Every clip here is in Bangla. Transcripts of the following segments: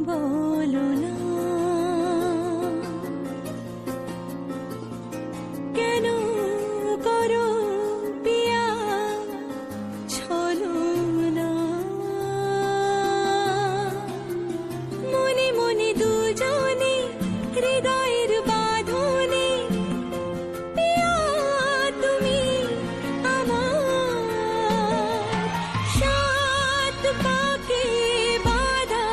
বলো না কেন করো পিয়া ছলো না মনে মনে দুজনে হৃদয়ের বাঁধনে পিয়া তুমি আমার সাত পাকে বাঁধা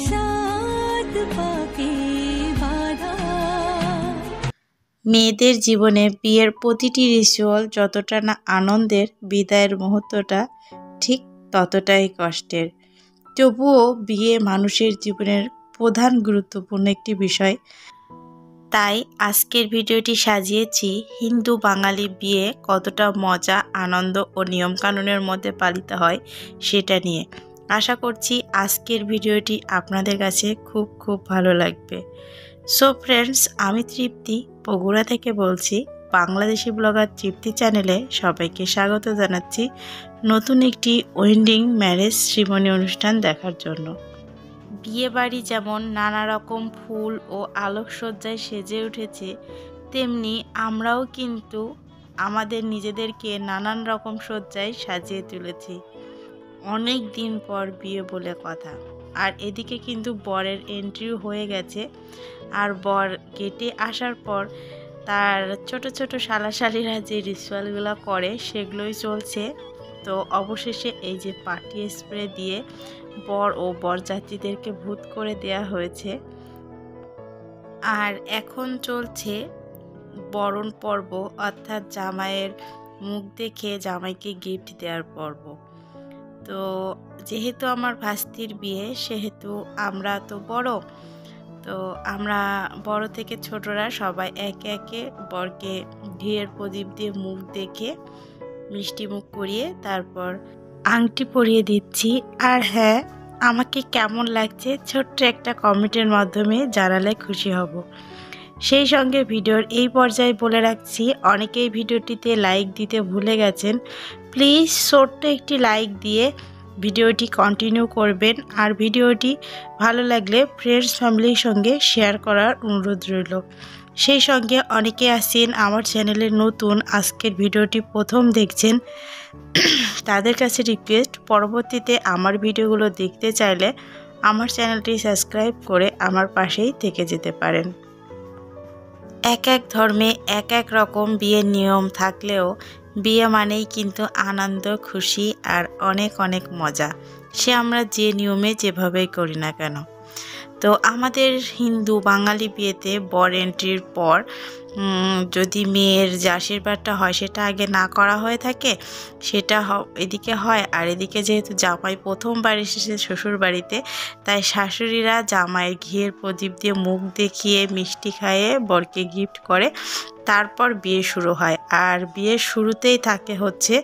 সাত পাকে বাঁধা। মেয়েদের জীবনে বিয়ের প্রতিটি রিচুয়াল যতটা না আনন্দের, বিদায়ের মুহূর্তটা ঠিক ততটাই কষ্টের। তবুও বিয়ে মানুষের জীবনের প্রধান গুরুত্বপূর্ণ একটি বিষয়। তাই আজকের ভিডিওটি সাজিয়েছি হিন্দু বাঙালি বিয়ে কতটা মজা, আনন্দ ও নিয়মকানুনের মধ্যে পালিত হয় সেটা নিয়ে। আশা করছি আজকের ভিডিওটি আপনাদের কাছে খুব ভালো লাগবে। সো ফ্রেন্ডস, আমি তৃপ্তি বগুড়া থেকে বলছি। বাংলাদেশি ব্লগার তৃপ্তি চ্যানেলে সবাইকে স্বাগত জানাচ্ছি নতুন একটি ওয়েডিং ম্যারেজ সেরিমনি অনুষ্ঠান দেখার জন্য। বিয়ে বাড়ি যেমন নানা রকম ফুল ও আলোকসজ্জায় সেজে উঠেছে, তেমনি আমরাও কিন্তু আমাদের নিজেদেরকে নানান রকম সজ্জায় সাজিয়ে তুলেছি। অনেক দিন পর বিয়ে বলে কথা। আর এদিকে কিন্তু বরের এন্ট্রিও হয়ে গেছে। আর বর গেটে আসার পর তার ছোট ছোট শালাশালিরা যে রিচুয়ালগুলো করে সেগুলোই চলছে। তো অবশেষে এই যে পার্টি স্প্রে দিয়ে বর ও বরযাত্রীদেরকে ভূত করে দেয়া হয়েছে। আর এখন চলছে বরণ পর্ব, অর্থাৎ জামাইয়ের মুখ দেখে জামাইকে গিফট দেওয়ার পর্ব। তো যেহেতু আমার ভাস্তির বিয়ে, সেহেতু আমরা তো বড়, তো আমরা বড় থেকে ছোটরা সবাই একে একে বরকে ঘিয়ের প্রদীপ দিয়ে মুখ দেখে মিষ্টি মুখ করিয়ে তারপর আংটি পরিয়ে দিচ্ছি। আর হ্যাঁ, আমাকে কেমন লাগছে ছোট্ট একটা কমেন্টের মাধ্যমে জানালে খুশি হব। সেই সঙ্গে ভিডিওর এই পর্যায়ে বলে রাখছি, অনেকেই ভিডিওটিতে লাইক দিতে ভুলে গেছেন। প্লিজ ছোট্ট একটি লাইক দিয়ে ভিডিওটি কন্টিনিউ করবেন। আর ভিডিওটি ভালো লাগলে ফ্রেন্ডস ফ্যামিলির সঙ্গে শেয়ার করার অনুরোধ রইল। সেই সঙ্গে অনেকে আছেন আমার চ্যানেলে নতুন, আজকের ভিডিওটি প্রথম দেখছেন, তাদের কাছে রিকোয়েস্ট, পরবর্তীতে আমার ভিডিওগুলো দেখতে চাইলে আমার চ্যানেলটি সাবস্ক্রাইব করে আমার পাশেই থেকে যেতে পারেন। এক এক ধর্মে এক এক রকম বিয়ের নিয়ম থাকলেও বিয়ে মানেই কিন্তু আনন্দ, খুশি আর অনেক অনেক মজা, সে আমরা যে নিয়মে যেভাবেই করি না কেন। তো আমাদের হিন্দু বাঙালি বিয়েতে বর এন্ট্রির পর যদি মেয়ের যে আশীর্বাদটা হয় সেটা আগে না করা হয়ে থাকে, সেটা এদিকে হয়। আর এদিকে যেহেতু জামাই প্রথমবার এসেছে শ্বশুর বাড়িতে, তাই শাশুড়িরা জামাইয়ের ঘিয়ের প্রদীপ দিয়ে মুখ দেখিয়ে মিষ্টি খাইয়ে বরকে গিফট করে, তারপর বিয়ে শুরু হয়। আর বিয়ের শুরুতেই থাকে হচ্ছে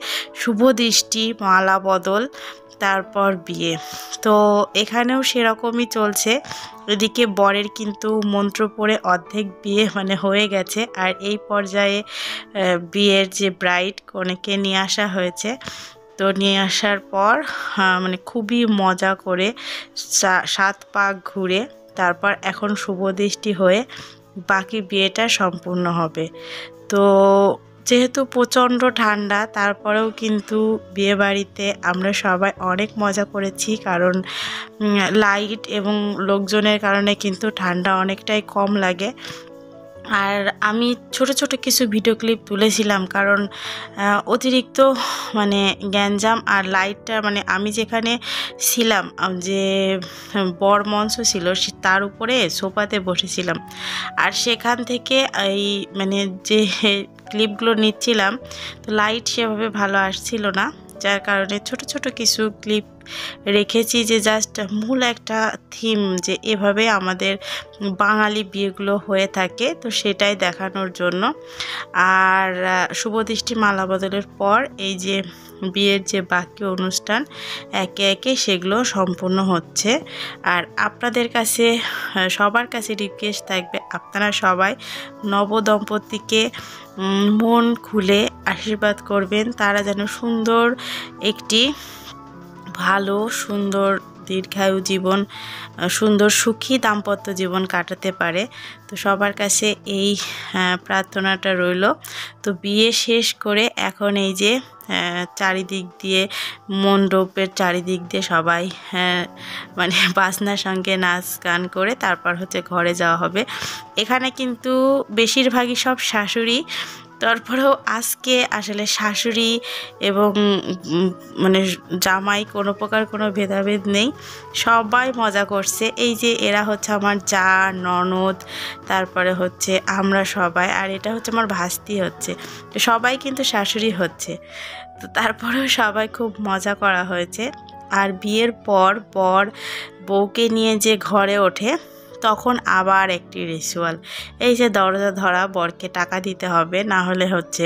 শুভ দৃষ্টি, মালা বদল, তারপর বিয়ে। তো এখানেও সেরকমই চলছে। এদিকে বরের কিন্তু মন্ত্র পড়ে অর্ধেক বিয়ে হয়ে গেছে। আর এই পর্যায়ে বিয়ের যে ব্রাইড কনেকে নিয়ে আসা হয়েছে। তো নিয়ে আসার পর খুবই মজা করে 7 পাক ঘুরে তারপর এখন শুভ দৃষ্টি হয়ে বাকি বিয়েটা সম্পূর্ণ হবে। তো যেহেতু প্রচণ্ড ঠান্ডা, তারপরেও কিন্তু বিয়ে বাড়িতে আমরা সবাই অনেক মজা করেছি, কারণ লাইট এবং লোকজনের কারণে কিন্তু ঠান্ডা অনেকটাই কম লাগে। আর আমি ছোট ছোট কিছু ভিডিও ক্লিপ তুলেছিলাম, কারণ অতিরিক্ত গ্যাঞ্জাম আর লাইটটা আমি যেখানে ছিলাম, যে বর মঞ্চ ছিল তার উপরে সোফাতে বসেছিলাম। আর সেখান থেকে এই যে ক্লিপগুলো নিচ্ছিলাম, তো লাইট সেভাবে ভালো আসছিল না, যার কারণে ছোট ছোট কিছু ক্লিপ রেখেছি, যে জাস্ট মূল একটা থিম যে এভাবে আমাদের বাঙালি বিয়েগুলো হয়ে থাকে, তো সেটাই দেখানোর জন্য। আর শুভদৃষ্টি মালা বদলের পর এই যে বিয়ের যে বাকি অনুষ্ঠান একে একে সেগুলো সম্পূর্ণ হচ্ছে। আর আপনাদের কাছে সবার কাছে রিকোয়েস্ট থাকবে, আপনারা সবাই নবদম্পতিকে মন খুলে আশীর্বাদ করবেন, তারা যেন সুন্দর একটি ভালো সুন্দর দীর্ঘায়ু জীবন, সুন্দর সুখী দাম্পত্য জীবন কাটাতে পারে। তো সবার কাছে এই প্রার্থনাটা রইল। তো বিয়ে শেষ করে এখন এই যে চারিদিক দিয়ে মণ্ডপের চারিদিক দিয়ে সবাই মানে বাজনার সঙ্গে নাচ গান করে তারপর হচ্ছে ঘরে যাওয়া হবে। এখানে কিন্তু বেশিরভাগই সব শাশুড়ি, তারপরেও আজকে আসলে শাশুড়ি এবং মানে জামাই কোনো প্রকার কোনো ভেদাভেদ নেই, সবাই মজা করছে। এই যে এরা হচ্ছে আমার যা, ননদ, তারপরে হচ্ছে আমরা সবাই, আর এটা হচ্ছে আমার ভাস্তি হচ্ছে, তো সবাই কিন্তু শাশুড়ি হচ্ছে। তো তারপরেও সবাই খুব মজা করা হয়েছে। আর বিয়ের পর বর বউকে নিয়ে যে ঘরে ওঠে তখন আবার একটি রিচুয়াল, এই যে দরজা ধরা, বরকে টাকা দিতে হবে, না হলে হচ্ছে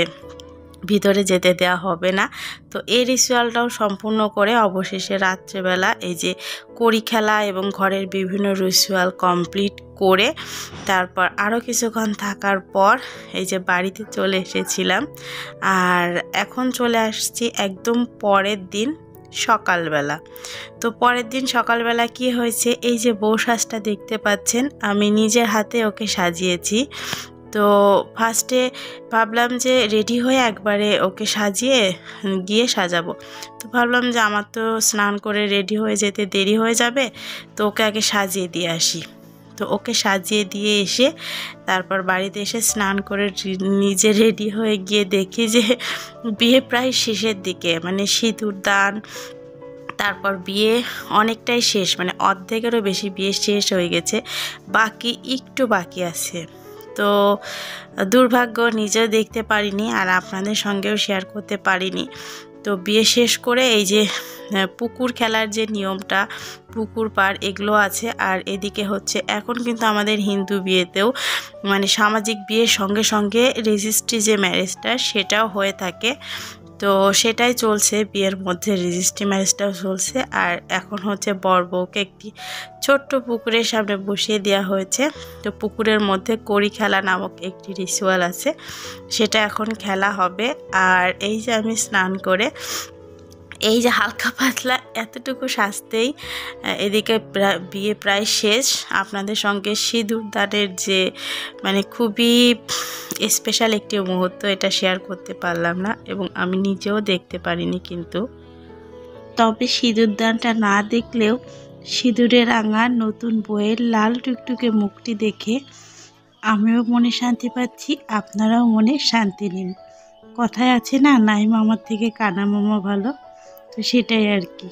ভিতরে যেতে দেওয়া হবে না। তো এই রিচুয়ালটাও সম্পূর্ণ করে অবশেষে রাত্রেবেলা এই যে কড়ি খেলা এবং ঘরের বিভিন্ন রিচুয়াল কমপ্লিট করে তারপর আরও কিছুক্ষণ থাকার পর এই যে বাড়িতে চলে এসেছিলাম। আর এখন চলে আসছি একদম পরের দিন সকালবেলা। তো পরের দিন সকালবেলা কি হয়েছে, এই যে বউ সাজটা দেখতে পাচ্ছেন, আমি নিজের হাতে ওকে সাজিয়েছি। তো ফার্স্টে ভাবলাম যে রেডি হয়ে একবারে ওকে সাজিয়ে গিয়ে সাজাবো। তো ভাবলাম যে আমার তো স্নান করে রেডি হয়ে যেতে দেরি হয়ে যাবে, তো ওকে আগে সাজিয়ে দিয়ে আসি। তো ওকে সাজিয়ে দিয়ে এসে তারপর বাড়িতে এসে স্নান করে নিজে রেডি হয়ে গিয়ে দেখি যে বিয়ে প্রায় শেষের দিকে, মানে সিঁদুর দান, তারপর বিয়ে অনেকটাই শেষ, মানে অর্ধেকেরও বেশি বিয়ে শেষ হয়ে গেছে, বাকি একটু বাকি আছে। তো দুর্ভাগ্য নিজেও দেখতে পারিনি আর আপনাদের সঙ্গেও শেয়ার করতে পারিনি। তো বিয়ে শেষ করে এই যে পুকুর খেলার যে নিয়মটা, পুকুর পার এগুলো আছে। আর এদিকে হচ্ছে এখন কিন্তু আমাদের হিন্দু বিয়েতেও মানে সামাজিক বিয়ের সঙ্গে সঙ্গে রেজিস্ট্রি যে ম্যারেজটা সেটাও হয়ে থাকে। তো সেটাই চলছে, বিয়ের মধ্যে রেজিস্ট্রি ম্যারেজটাও চলছে। আর এখন হচ্ছে বর বউকে একটি ছোট্ট পুকুরের সামনে বসিয়ে দেওয়া হয়েছে। তো পুকুরের মধ্যে কড়ি খেলা নামক একটি রিচুয়াল আছে, সেটা এখন খেলা হবে। আর এই যে আমি স্নান করে এই যে হালকা পাতলা এতটুকু সাজতেই এদিকে বিয়ে প্রায় শেষ। আপনাদের সঙ্গে সিঁদুর দানের যে মানে খুবই স্পেশাল একটি মুহূর্ত, এটা শেয়ার করতে পারলাম না এবং আমি নিজেও দেখতে পারিনি। কিন্তু তবে সিঁদুর দানটা না দেখলেও সিঁদুরে রাঙা নতুন বইয়ের লাল টুকটুকে মুখটি দেখে আমিও মনে শান্তি পাচ্ছি, আপনারাও মনে শান্তি নিন। কথায় আছে না, নাই মামার থেকে কানা মামা ভালো, তো সেটাই আর কি।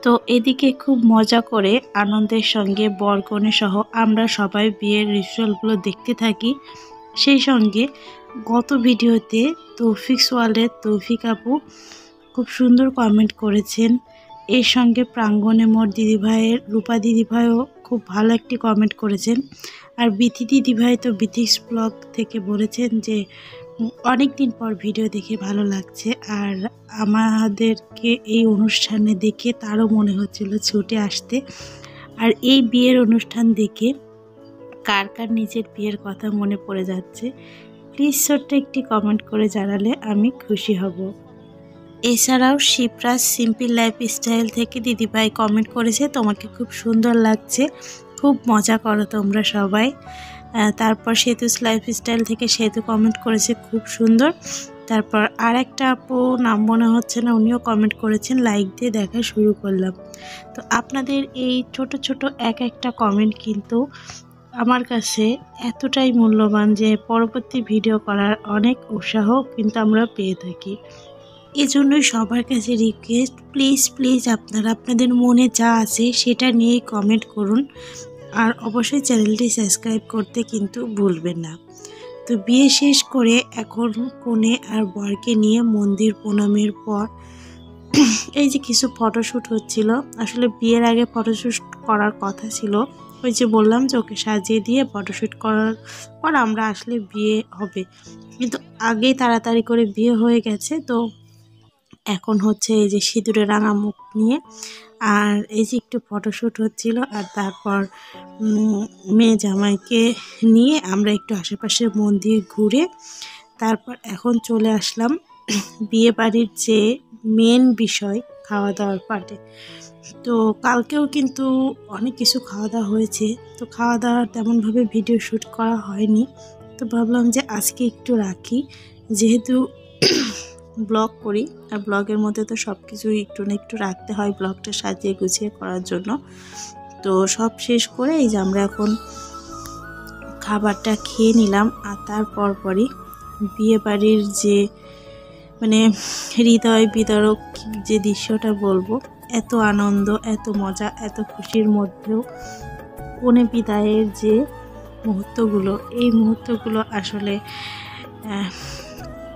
তো এদিকে খুব মজা করে আনন্দের সঙ্গে বরকনে সহ আমরা সবাই বিয়ের রিচুয়ালগুলো দেখতে থাকি। সেই সঙ্গে গত ভিডিওতে তৌফিক ওয়ার্ল্ডের তৌফিক আপু খুব সুন্দর কমেন্ট করেছেন। এর সঙ্গে প্রাঙ্গণে মোর দিদিভাইয়ের রূপা দিদিভাইও খুব ভালো একটি কমেন্ট করেছেন। আর বিথি দিদিভাই তো বিথিক্স ব্লগ থেকে বলেছেন যে অনেক দিন পর ভিডিও দেখে ভালো লাগছে। আর আমাদেরকে এই অনুষ্ঠানে দেখে তারও মনে হচ্ছিল ছুটে আসতে। আর এই বিয়ের অনুষ্ঠান দেখে কার কার নিজের বিয়ের কথা মনে পড়ে যাচ্ছে, প্লিজ ছোট্ট একটি কমেন্ট করে জানালে আমি খুশি হব। এছাড়াও শিবরাজ সিম্পল লাইফ স্টাইল থেকে দিদিভাই কমেন্ট করেছে, তোমাকে খুব সুন্দর লাগছে, খুব মজা করো তোমরা সবাই। তারপর সেতুস লাইফস্টাইল থেকে সেতু কমেন্ট করেছে, খুব সুন্দর। তারপর আর একটা আপু, নাম মনে হচ্ছে না, উনিও কমেন্ট করেছেন, লাইক দিয়ে দেখা শুরু করলাম। তো আপনাদের এই ছোট ছোট এক একটা কমেন্ট কিন্তু আমার কাছে এতটাই মূল্যবান যে পরবর্তী ভিডিও করার অনেক উৎসাহ কিন্তু আমরা পেয়ে থাকি। এজন্যই সবার কাছে রিকোয়েস্ট, প্লিজ প্লিজ আপনারা আপনাদের মনে যা আছে সেটা নিয়েই কমেন্ট করুন। আর অবশ্যই চ্যানেলটি সাবস্ক্রাইব করতে কিন্তু ভুলবেন না। তো বিয়ে শেষ করে এখন কনে আর বরকে নিয়ে মন্দির প্রণামের পর এই যে কিছু ফটোশ্যুট হচ্ছিল। আসলে বিয়ের আগে ফটোশ্যুট করার কথা ছিল, ওই যে বললাম যে ওকে সাজিয়ে দিয়ে ফটোশ্যুট করার পর আমরা আসলে বিয়ে হবে, কিন্তু আগেই তাড়াতাড়ি করে বিয়ে হয়ে গেছে। তো এখন হচ্ছে এই যে সিঁদুরে রাঙা মুখ নিয়ে আর এই যে একটু ফটোশ্যুট হচ্ছিল। আর তারপর মেয়ে জামাইকে নিয়ে আমরা একটু আশেপাশের মন্দির ঘুরে তারপর এখন চলে আসলাম বিয়ে বাড়ির যে মেন বিষয় খাওয়া দাওয়ার পার্টে। তো কালকেও কিন্তু অনেক কিছু খাওয়া দাওয়া হয়েছে, তো খাওয়া দাওয়ার তেমনভাবে ভিডিও শ্যুট করা হয়নি। তো ভাবলাম যে আজকে একটু রাখি, যেহেতু ব্লগ করি আর ব্লগের মধ্যে তো সব কিছুই একটু না একটু রাখতে হয় ব্লগটা সাজিয়ে গুছিয়ে করার জন্য। তো সব শেষ করে এই যে আমরা এখন খাবারটা খেয়ে নিলাম। আর তারপর পরই বিয়ে বাড়ির যে মানে হৃদয় বিদারক যে দৃশ্যটা বলবো, এত আনন্দ, এত মজা, এত খুশির মধ্যেও কনে বিদায়ের যে মুহূর্তগুলো, এই মুহূর্তগুলো আসলে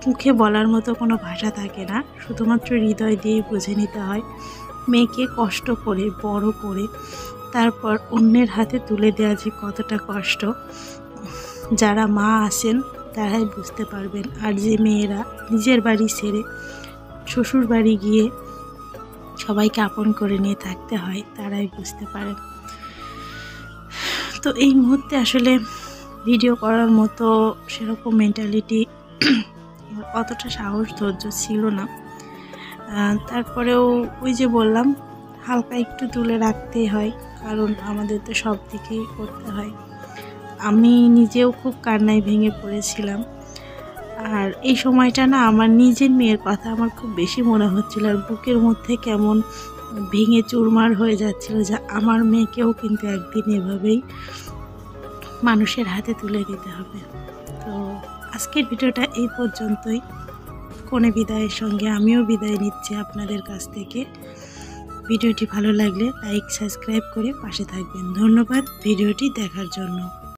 মুখে বলার মতো কোনো ভাষা থাকে না, শুধুমাত্র হৃদয় দিয়েই বুঝে নিতে হয়। মেয়েকে কষ্ট করে বড় করে তারপর অন্যের হাতে তুলে দেওয়া যে কতটা কষ্ট, যারা মা আছেন তারাই বুঝতে পারবেন। আর যে মেয়েরা নিজের বাড়ি ছেড়ে শ্বশুর বাড়ি গিয়ে সবাইকে আপন করে নিয়ে থাকতে হয়, তারাই বুঝতে পারেন। তো এই মুহূর্তে আসলে ভিডিও করার মতো সেরকম মেন্টালিটি, অতটা সাহস ধৈর্য ছিল না। তারপরেও ওই যে বললাম, হালকা একটু তুলে রাখতেই হয়, কারণ আমাদের তো সব দিকেই করতে হয়। আমি নিজেও খুব কান্নায় ভেঙে পড়েছিলাম। আর এই সময়টা না আমার নিজের মেয়ের কথা আমার খুব বেশি মনে হচ্ছিল, আর বুকের মধ্যে কেমন ভেঙে চুরমার হয়ে যাচ্ছিল যে আমার মেয়েকেও কিন্তু একদিন এভাবেই মানুষের হাতে তুলে দিতে হবে। তো আজকের ভিডিওটা এই পর্যন্তই। কনে বিদায়ের সঙ্গে আমিও বিদায় নিচ্ছি আপনাদের কাছ থেকে। ভিডিওটি ভালো লাগলে লাইক সাবস্ক্রাইব করে পাশে থাকবেন। ধন্যবাদ ভিডিওটি দেখার জন্য।